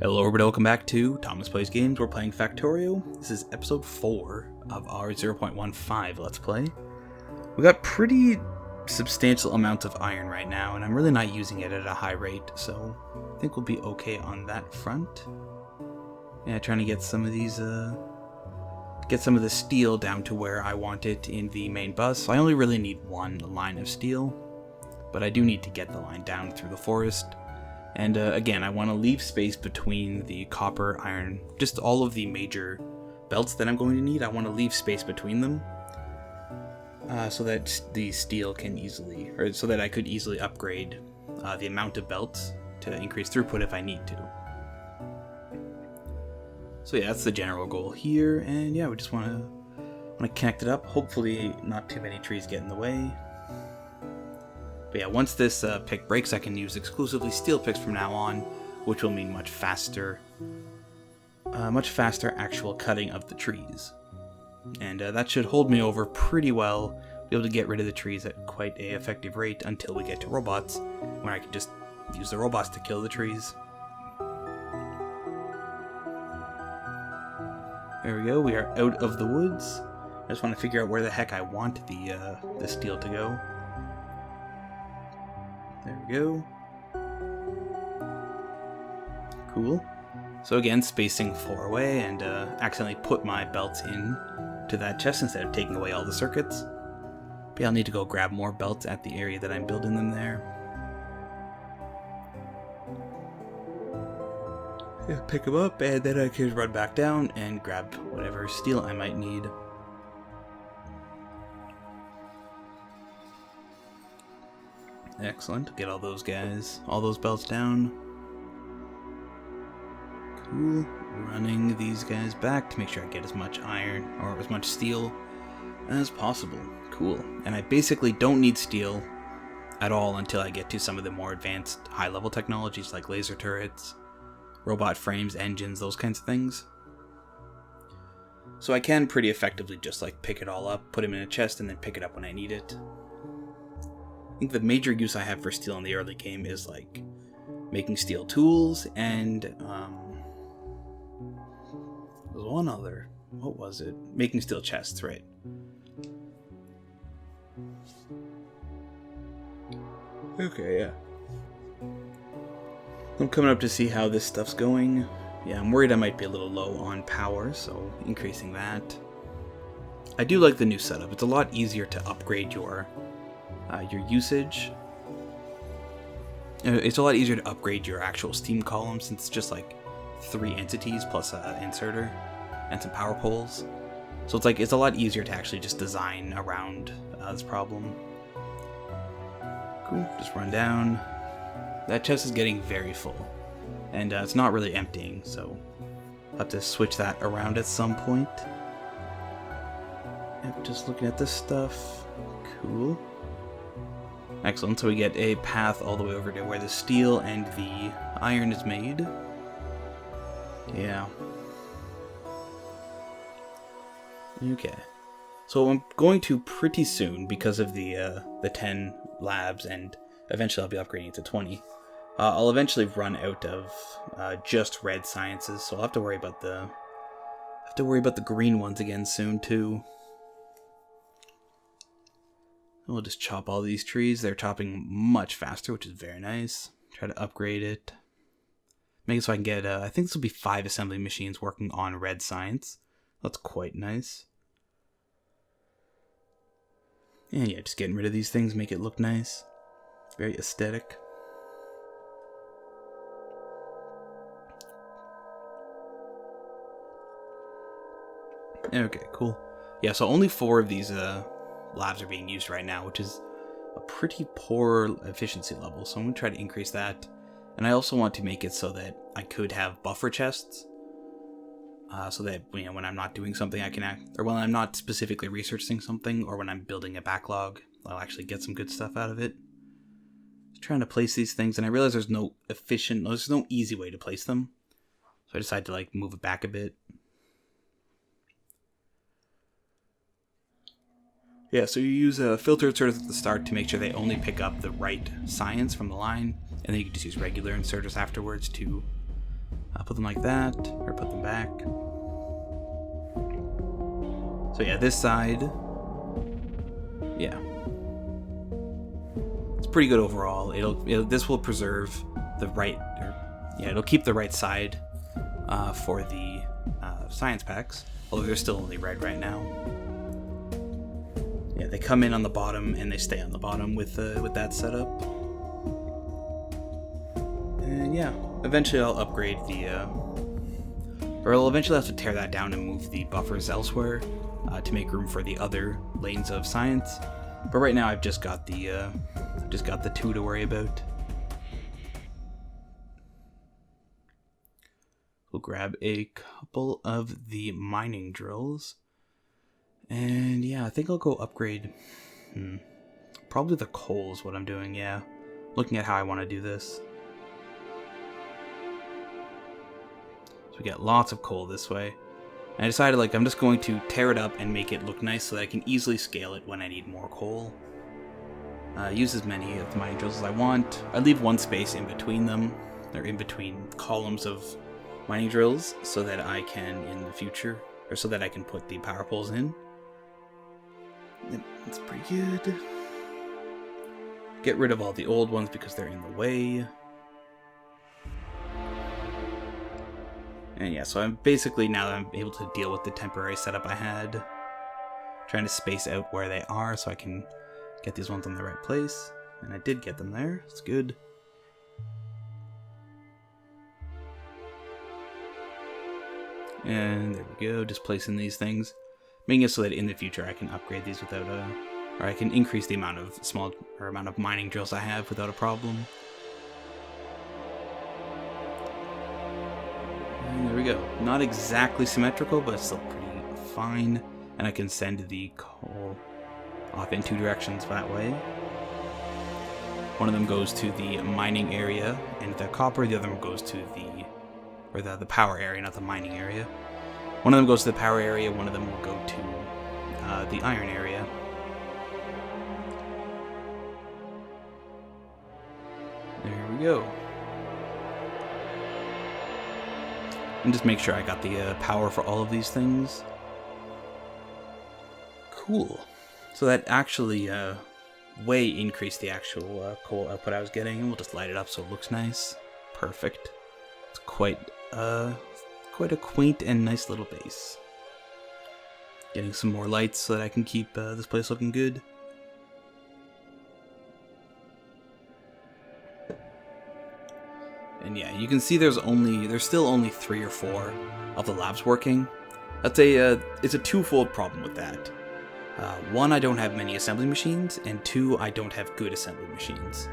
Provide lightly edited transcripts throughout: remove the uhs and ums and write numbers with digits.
Hello everybody, welcome back to Thomas Plays Games. We're playing Factorio. This is episode 4 of our 0.15 Let's Play. We got pretty substantial amounts of iron right now, and I'm really not using it at a high rate, so I think we'll be okay on that front. Yeah, trying to get some of these, get some of the steel down to where I want it in the main bus. So I only really need one line of steel, but I do need to get the line down through the forest. And again, I want to leave space between the copper, iron, just all of the major belts that I'm going to need. I want to leave space between them so that the steel can easily, or so that I could easily upgrade the amount of belts to increase throughput if I need to. So yeah, that's the general goal here. And yeah, we just want to connect it up. Hopefully not too many trees get in the way. But yeah, once this pick breaks, I can use exclusively steel picks from now on, which will mean much faster actual cutting of the trees. And that should hold me over pretty well, be able to get rid of the trees at quite a effective rate until we get to robots, when I can just use the robots to kill the trees. There we go, we are out of the woods. I just want to figure out where the heck I want the steel to go. There we go. Cool. So again, spacing 4 away, and accidentally put my belts in to that chest instead of taking away all the circuits. But yeah, I'll need to go grab more belts at the area that I'm building them there. Yeah, pick them up, and then I can run back down and grab whatever steel I might need. Excellent. Get all those guys, all those belts down. Cool. Running these guys back to make sure I get as much iron, or as much steel as possible. Cool. And I basically don't need steel at all until I get to some of the more advanced high-level technologies like laser turrets, robot frames, engines, those kinds of things. So I can pretty effectively just like pick it all up, put them in a chest, and then pick it up when I need it. I think the major use I have for steel in the early game is like making steel tools, and there's one other. What was it? Making steel chests, right? Okay, yeah. I'm coming up to see how this stuff's going. Yeah, I'm worried I might be a little low on power, so increasing that. I do like the new setup. It's a lot easier to upgrade your usage. It's a lot easier to upgrade your actual Steam column since it's just like 3 entities plus an inserter and some power poles. So it's a lot easier to actually just design around this problem. Cool, just run down. That chest is getting very full, and it's not really emptying, so I'll have to switch that around at some point. Yep, just looking at this stuff. Cool. Excellent, so we get a path all the way over to where the steel and the iron is made. Yeah. Okay. So I'm going to pretty soon, because of the 10 labs, and eventually I'll be upgrading it to 20. I'll eventually run out of just red sciences, so I'll have to worry about the green ones again soon too. We'll just chop all these trees. They're chopping much faster, which is very nice. Try to upgrade it. Make it so I can get, I think this will be 5 assembly machines working on red science. That's quite nice. And yeah, just getting rid of these things, make it look nice. Very aesthetic. Okay, cool. Yeah, so only 4 of these, labs are being used right now, which is a pretty poor efficiency level, so I'm going to try to increase that. And I also want to make it so that I could have buffer chests, so that when I'm not doing something I can or when I'm not specifically researching something, or when I'm building a backlog, I'll actually get some good stuff out of it. Just trying to place these things, and I realize there's no easy way to place them, so I decided to like move it back a bit. Yeah, so you use a filter inserters at the start to make sure they only pick up the right science from the line, and then you can just use regular inserters afterwards to I'll put them like that, or put them back. So yeah, this side, yeah, it's pretty good overall. This will preserve the right, it'll keep the right side for the science packs, although they're still only red right now. Yeah, they come in on the bottom and they stay on the bottom with that setup. And yeah, eventually I'll upgrade or I'll eventually have to tear that down and move the buffers elsewhere to make room for the other lanes of science. But right now I've just got the two to worry about. We'll grab a couple of the mining drills. And yeah, I think I'll go upgrade. Probably the coal is what I'm doing, yeah. Looking at how I want to do this. So we get lots of coal this way. And I decided I'm just going to tear it up and make it look nice so that I can easily scale it when I need more coal. Use as many of the mining drills as I want. I leave one space in between them, or in between columns of mining drills, so that I can in the future, or so that I can put the power poles in. That's pretty good. Get rid of all the old ones because they're in the way. And yeah, so I'm basically, now that I'm able to deal with the temporary setup I had, trying to space out where they are so I can get these ones in the right place. And I did get them there. It's good. And there we go, just placing these things. Making it so that in the future I can upgrade these without or I can increase the amount of mining drills I have without a problem. And there we go. Not exactly symmetrical, but still pretty fine. And I can send the coal off in two directions that way. One of them goes to the mining area and the copper, the other one goes to the power area, not the mining area. One of them goes to the power area, one of them will go to the iron area. There we go. And just make sure I got the power for all of these things. Cool. So that actually way increased the actual coal output I was getting, and we'll just light it up so it looks nice. Perfect. It's quite a quaint and nice little base. Getting some more lights so that I can keep this place looking good. And yeah, you can see there's still only 3 or 4 of the labs working. It's a twofold problem with that. One, I don't have many assembly machines, and 2, I don't have good assembly machines.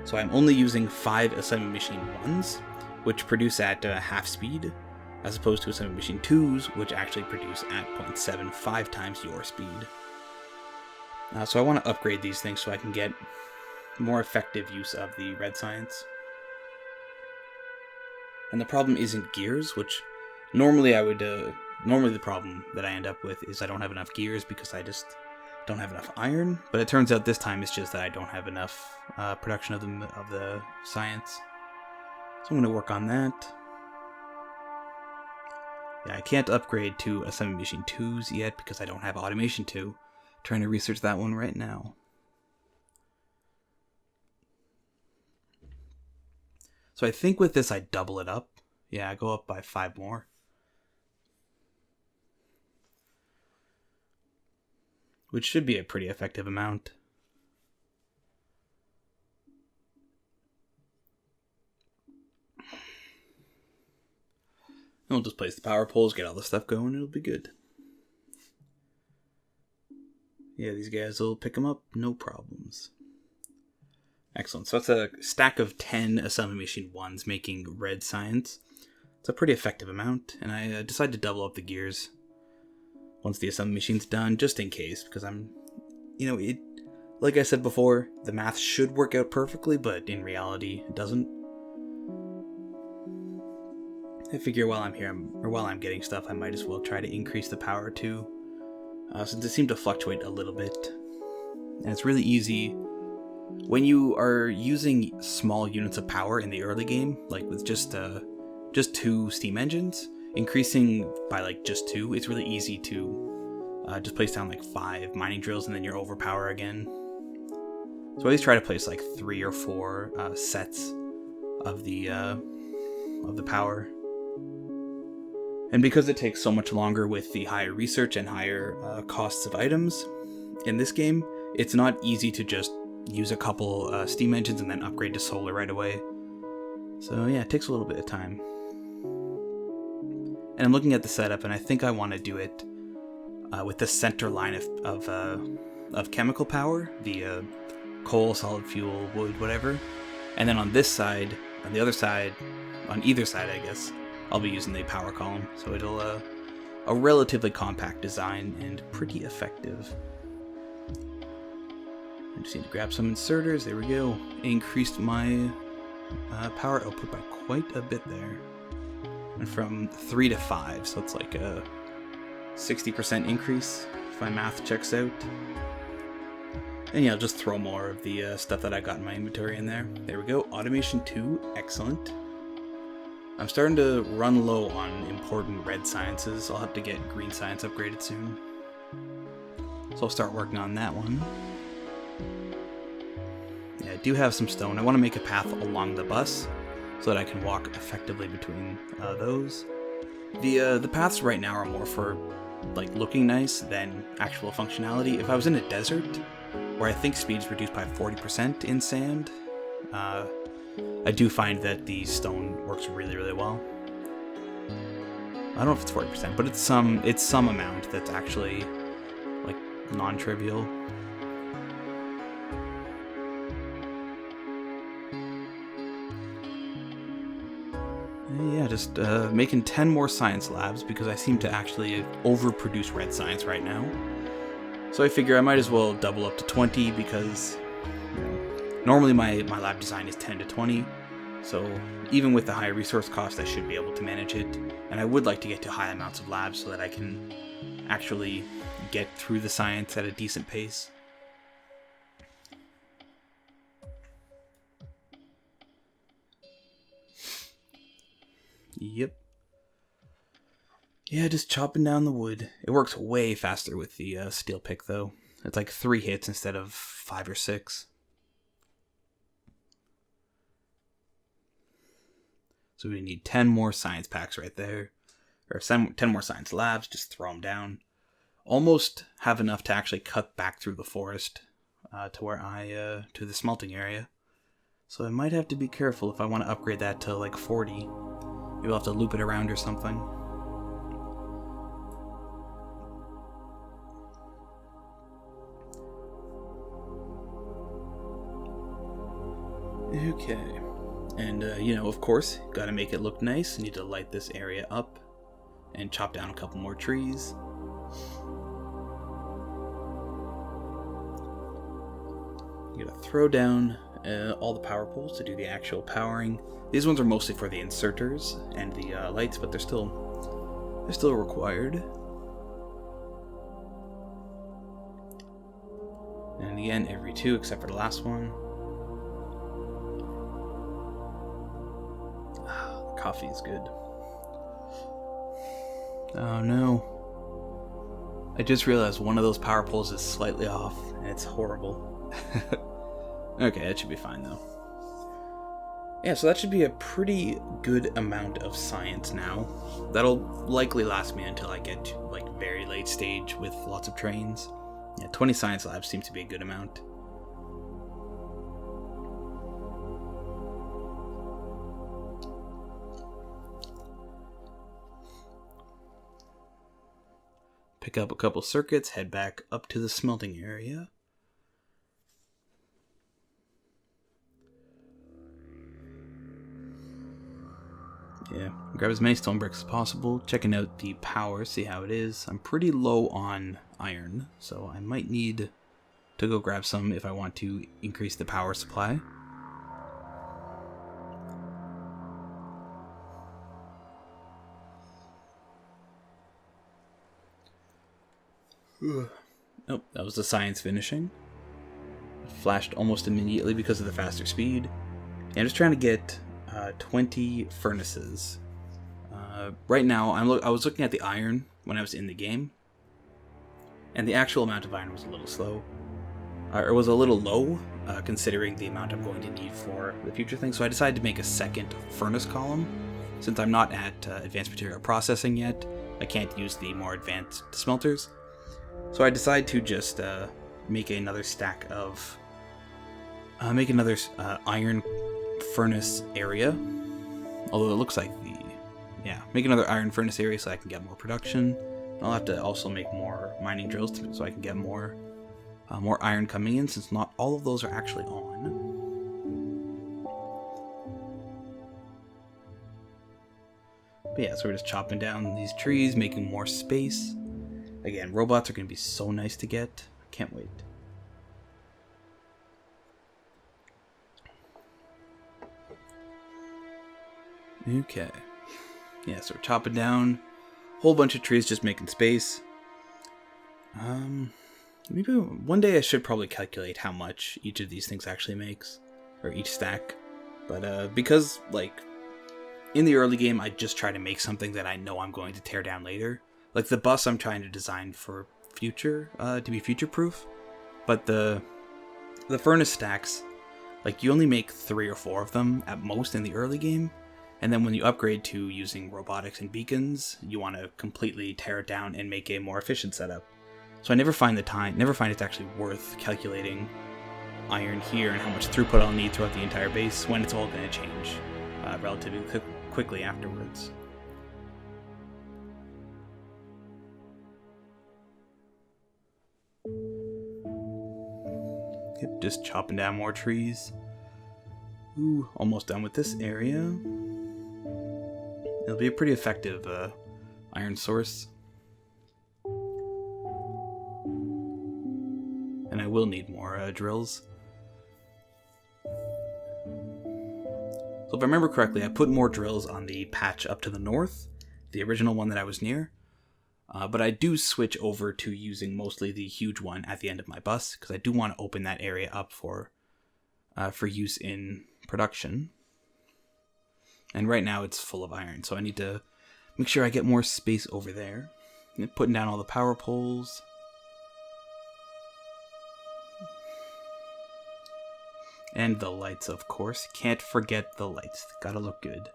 So I'm only using 5 assembly machine 1s, which produce at half speed, as opposed to assembly machine 2s, which actually produce at 0.75 times your speed. So I want to upgrade these things so I can get more effective use of the red science. And the problem isn't gears, which normally normally the problem that I end up with is I don't have enough gears because I just don't have enough iron, but it turns out this time it's just that I don't have enough production of the science. So I'm going to work on that. Yeah, I can't upgrade to assembly machine 2s yet because I don't have automation 2. Trying to research that one right now. So I think with this I double it up. Yeah, I go up by 5 more. Which should be a pretty effective amount. And we'll just place the power poles, get all the stuff going, it'll be good. Yeah, these guys will pick them up, no problems. Excellent, so that's a stack of 10 assembly machine 1s making red science. It's a pretty effective amount, and I decided to double up the gears once the assembly machine's done, just in case, because like I said before, the math should work out perfectly, but in reality, it doesn't. I figure while I'm here, or while I'm getting stuff, I might as well try to increase the power too, since it seemed to fluctuate a little bit. And it's really easy when you are using small units of power in the early game, like with just just 2 steam engines. Increasing by like just 2, it's really easy to just place down like 5 mining drills and then you're overpower again. So I always try to place like 3 or 4 sets of the power. And because it takes so much longer with the higher research and higher costs of items in this game, it's not easy to just use a couple steam engines and then upgrade to solar right away. So yeah, it takes a little bit of time. And I'm looking at the setup, and I think I want to do it with the center line of chemical power, the coal, solid fuel, wood, whatever. And then on this side, on the other side, on either side, I guess, I'll be using the power column. So it'll a relatively compact design and pretty effective. I just need to grab some inserters. There we go. Increased my power output by quite a bit there. And from 3 to 5, so it's like a 60% increase if my math checks out. And yeah, I'll just throw more of the stuff that I got in my inventory in there. There we go. Automation 2, excellent. I'm starting to run low on important red sciences. I'll have to get green science upgraded soon. So I'll start working on that one. Yeah, I do have some stone. I want to make a path along the bus so that I can walk effectively between those. The paths right now are more for like looking nice than actual functionality. If I was in a desert, where I think speed is reduced by 40% in sand, I do find that the stone works really, really well. I don't know if it's 40%, but it's some amount that's actually like non-trivial. Yeah, just making 10 more science labs because I seem to actually overproduce red science right now. So I figure I might as well double up to 20 because normally my lab design is 10 to 20. So even with the high resource cost, I should be able to manage it. And I would like to get to high amounts of labs so that I can actually get through the science at a decent pace. Yep. Yeah, just chopping down the wood. It works way faster with the steel pick, though. It's like 3 hits instead of 5 or 6. So we need 10 more science packs right there. Or 10 more science labs, just throw them down. Almost have enough to actually cut back through the forest to where to the smelting area. So I might have to be careful if I want to upgrade that to like 40. Maybe I'll have to loop it around or something. Okay. And, of course, gotta make it look nice. Need to light this area up and chop down a couple more trees. You gotta throw down all the power poles to do the actual powering. These ones are mostly for the inserters and the lights, but they're still required. And again, every 2 except for the last one. Coffee is good. Oh no. I just realized one of those power poles is slightly off, and it's horrible. Okay, that should be fine though. Yeah, so that should be a pretty good amount of science now. That'll likely last me until I get to like very late stage with lots of trains. Yeah, 20 science labs seems to be a good amount. Pick up a couple circuits, head back up to the smelting area. Yeah, grab as many stone bricks as possible, checking out the power, see how it is. I'm pretty low on iron, so I might need to go grab some if I want to increase the power supply. Oh, that was the science finishing. It flashed almost immediately because of the faster speed. And I'm just trying to get 20 furnaces Right now, I was looking at the iron when I was in the game, and the actual amount of iron was a little slow. Or was a little low, considering the amount I'm going to need for the future thing. So I decided to make a second furnace column. Since I'm not at advanced material processing yet, I can't use the more advanced smelters. So I decided to just make another stack of... make another iron furnace area. Although it looks like the... Yeah, make another iron furnace area so I can get more production. I'll have to also make more mining drills so I can get more iron coming in, since not all of those are actually on. But yeah, so we're just chopping down these trees, making more space. Again, robots are going to be so nice to get. I can't wait. Okay. Yeah, so we're chopping down a whole bunch of trees, just making space. Maybe one day I should probably calculate how much each of these things actually makes, or each stack. But because, like, in the early game, I just try to make something that I know I'm going to tear down later. Like the bus I'm trying to design for future, to be future-proof. But the furnace stacks, like, you only make 3 or 4 of them at most in the early game. And then when you upgrade to using robotics and beacons, you want to completely tear it down and make a more efficient setup. So I never find it's actually worth calculating iron here and how much throughput I'll need throughout the entire base when it's all going to change relatively quickly afterwards. Yep, just chopping down more trees. Ooh, almost done with this area. It'll be a pretty effective iron source. And I will need more drills. So if I remember correctly, I put more drills on the patch up to the north, the original one that I was near. But I do switch over to using mostly the huge one at the end of my bus, because I do want to open that area up for use in production. And right now it's full of iron, so I need to make sure I get more space over there. And putting down all the power poles. And the lights, of course. Can't forget the lights. Gotta look good.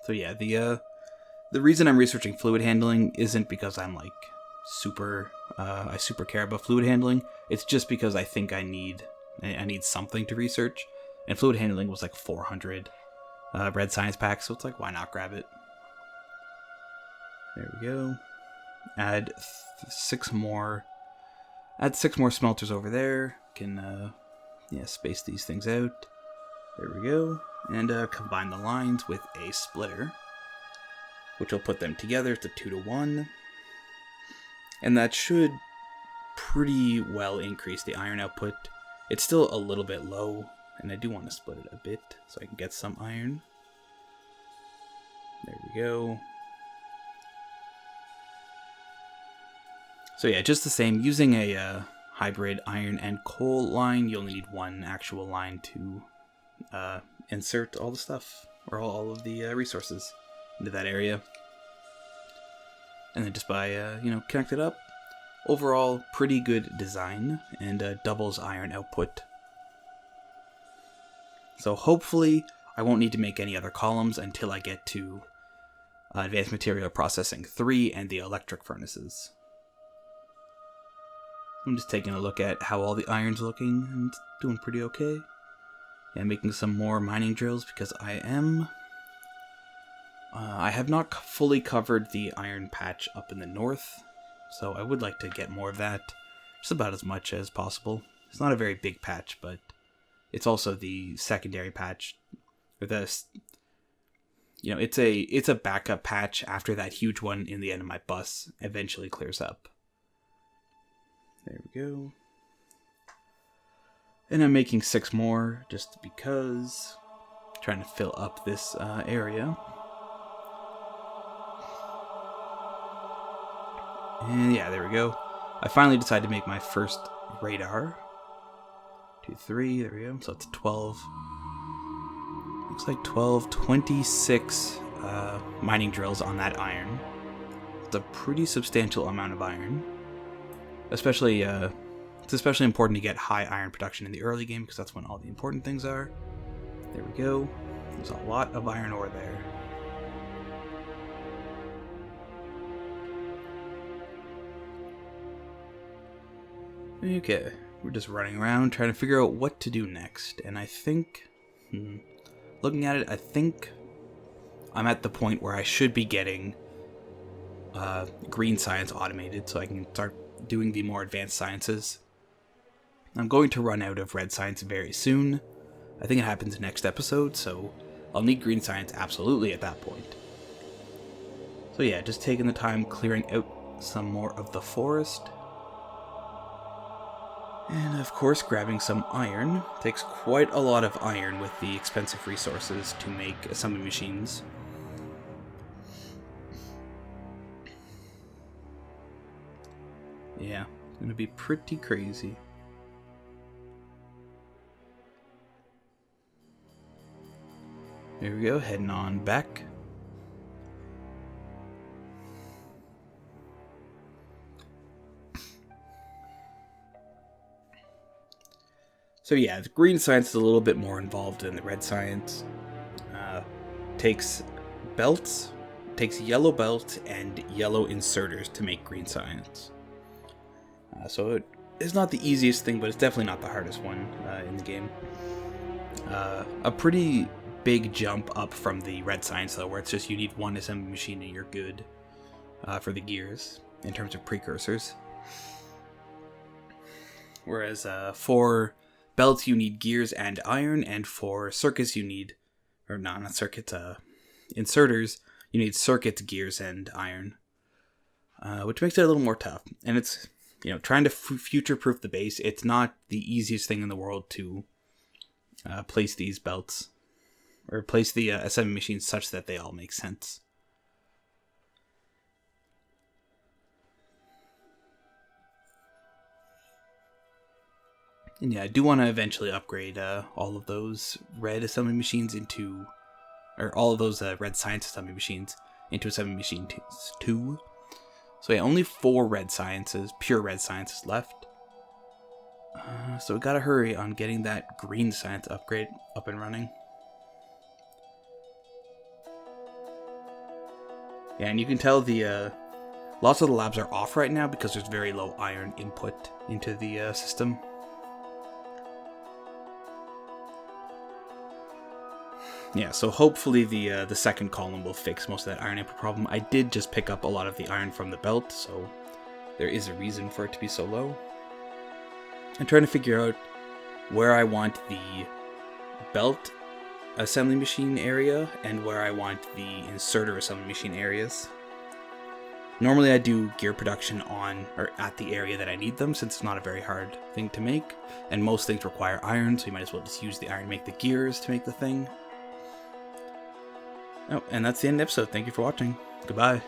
So yeah, the reason I'm researching fluid handling isn't because I'm like I super care about fluid handling. It's just because I think I need something to research, and fluid handling was like 400 red science packs, so it's like, why not grab it? There we go. Add 6 more. Add 6 more smelters over there. Can space these things out. There we go. And combine the lines with a splitter, which will put them together to 2-to-1. And that should pretty well increase the iron output. It's still a little bit low, and I do want to split it a bit so I can get some iron. There we go. So yeah, just the same, using a hybrid iron and coal line, you only need 1 actual line to insert all the stuff, or all of the resources into that area. And then just by, connect it up. Overall, pretty good design, and doubles iron output. So hopefully, I won't need to make any other columns until I get to Advanced Material Processing 3 and the electric furnaces. I'm just taking a look at how all the iron's looking, and it's doing pretty okay. Yeah, making some more mining drills because I am... I have not fully covered the iron patch up in the north, so I would like to get more of that, just about as much as possible. It's not a very big patch, but it's also the secondary patch, or it's a backup patch after that huge one in the end of my bus eventually clears up. There we go. And I'm making 6 more just because, trying to fill up this area. And yeah, there we go. I finally decided to make my first radar. 3, there we go, so it's 12. Looks like 12, 26 mining drills on that iron. It's a pretty substantial amount of iron. Especially, it's especially important to get high iron production in the early game because that's when all the important things are. There we go. There's a lot of iron ore there. Okay, we're just running around trying to figure out what to do next. And I think, looking at it, I think I'm at the point where I should be getting green science automated so I can start doing the more advanced sciences. I'm going to run out of red science very soon. I think it happens next episode, so I'll need green science absolutely at that point. So yeah, just taking the time clearing out some more of the forest. And of course grabbing some iron. Takes quite a lot of iron with the expensive resources to make assembly machines. Yeah, it's gonna be pretty crazy. There we go, heading on back. So yeah, the green science is a little bit more involved than the red science. Takes belts, takes yellow belts and yellow inserters to make green science. So it is not the easiest thing, but it's definitely not the hardest one in the game. A pretty big jump up from the red science though, where it's just you need one assembly machine and you're good for the gears in terms of precursors. Whereas for belts you need gears and iron, and for circuits you need, or no, not circuits, inserters, you need circuits, gears, and iron. Which makes it a little more tough. And it's, you know, trying to future-proof the base, it's not the easiest thing in the world to place these belts, or place the assembly machines such that they all make sense. And yeah, I do want to eventually upgrade all of those red assembly machines into, or all of those red science assembly machines into assembly machine 2. So yeah, only 4 red sciences, pure red sciences left. So we gotta hurry on getting that green science upgrade up and running. Yeah, and you can tell the lots of the labs are off right now because there's very low iron input into the system. Yeah, so hopefully the second column will fix most of that iron input problem. I did just pick up a lot of the iron from the belt, so there is a reason for it to be so low. I'm trying to figure out where I want the belt assembly machine area and where I want the inserter assembly machine areas. Normally I do gear production on or at the area that I need them, since it's not a very hard thing to make, and most things require iron, so you might as well just use the iron to make the gears to make the thing. Oh, and that's the end of the episode. Thank you for watching. Goodbye.